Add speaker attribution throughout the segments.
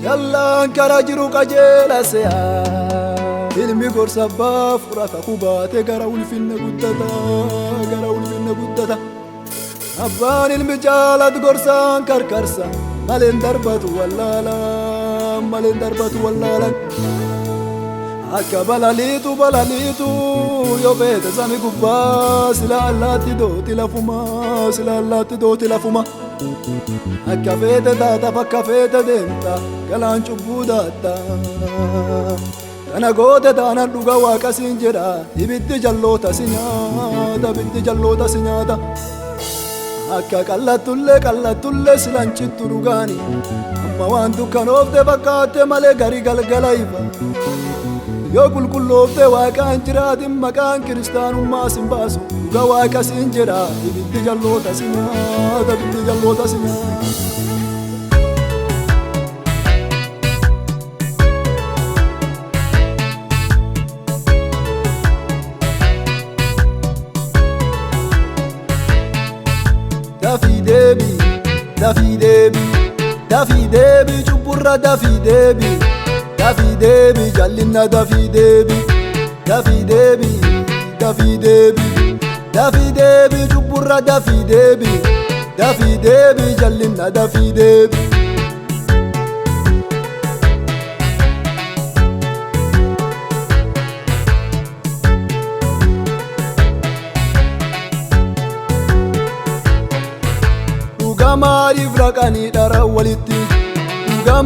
Speaker 1: Jallaan karaa jiru qajeela se'aa ilmi gorsa abbaa furata kubaate gara ulfinna guddata abbaan ilmi jaalatu gorsaan karkarsa maleen darbatu wallaalan akka balaliitu yoo feete sami gubbaa sila allaatti dooti lafuma akka feete taata bakka feete deemta galaan cubbuu daatta kana goote taanan dhuga waaqa siin jedha ibiddi jalloota si nyaata akka qallattullee silanchittu dhugaani amma waan dukkanoofte fakkaatte malee gari galgala ifa yoo qulqulloofte waaqaan jiraatin maqaan kiristaanummaa sin baasu dhuga waaqa siin jedha ibiddi jalloota si nyaata. Dafii deebii cubburra dafii deebii jallinna dafii deebii cubburra dafii deebii jallinna dafii deebii.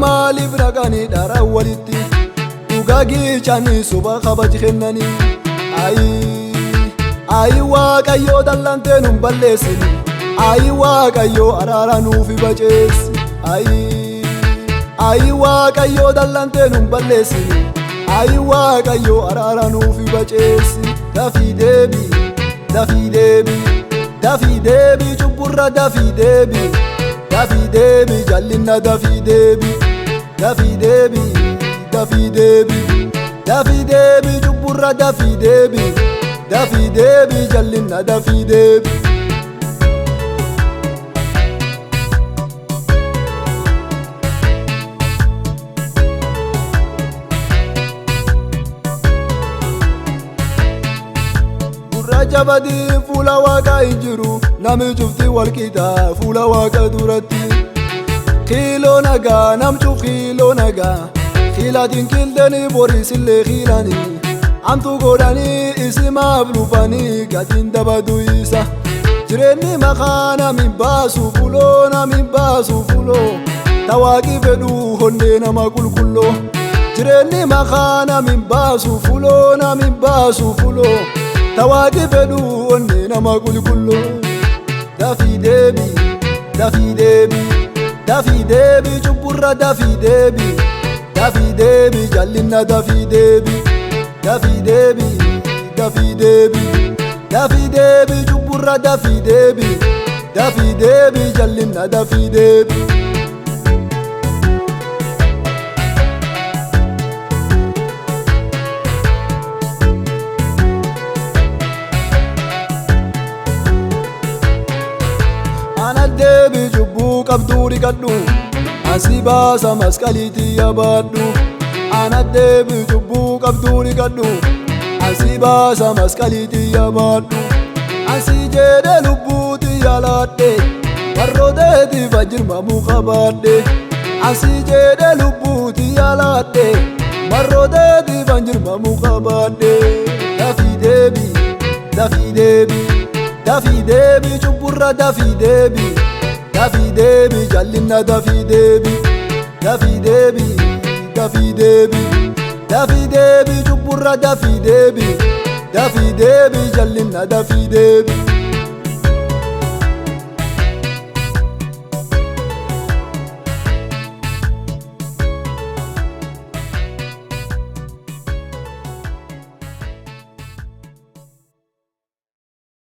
Speaker 1: Maaliif raqanii dhara walitti dhuga giichanii suba kabaji kennanii ayi waaqayyoo dallantee nun balleessini ayi waaqayyoo araara nuufi baceessi ayi waaqayyoo dallantee nun balleessini ayi waaqayyoo araara nuufi baceessi dafii deebii cubburra dafii deebii jallinna dafii deebii cubburra dafii deebii jallinna dafii deebii. Jabadii fuula waaqa hin jiru nami cufti walqixa fuula waaqa duratti kiiloo nagaa namcuuf kiiloo nagaa kiilaatiin kiltanii boriisillee kiilanii amtu godhanii isimaaf dhufanii gatiin dabadu isa jireenyi maqaa namin baasu fuloo tawaaqii fedhuu honnee nama qulqulloo jireenyi maqaa namin baasu fuloo tawaaqii fedhuu onnee nama qulqulloo dafii deebii cubburra dafii deebii jallinna dafii deebii cubburra dafii deebii jallinna dafii deebii. Deebii cubbuu qabduu dhiqadhu asii baasa masqaliitii yaabadhu ana deebii cubbuu qabduu dhiqadhu asii baasa masqaliitii yaabadhu asii jedhe lubbuutii yaalaadhe warrooteetiif ajirmamuu qabaadhe asii jedhe lubbuutii yaalaadhe warrooteetiif ajirmamuu qabaadhe dafii deebii cubburra dafii deebii jallinna dafii deebii cubburra dafii deebii jallinna dafii deebii.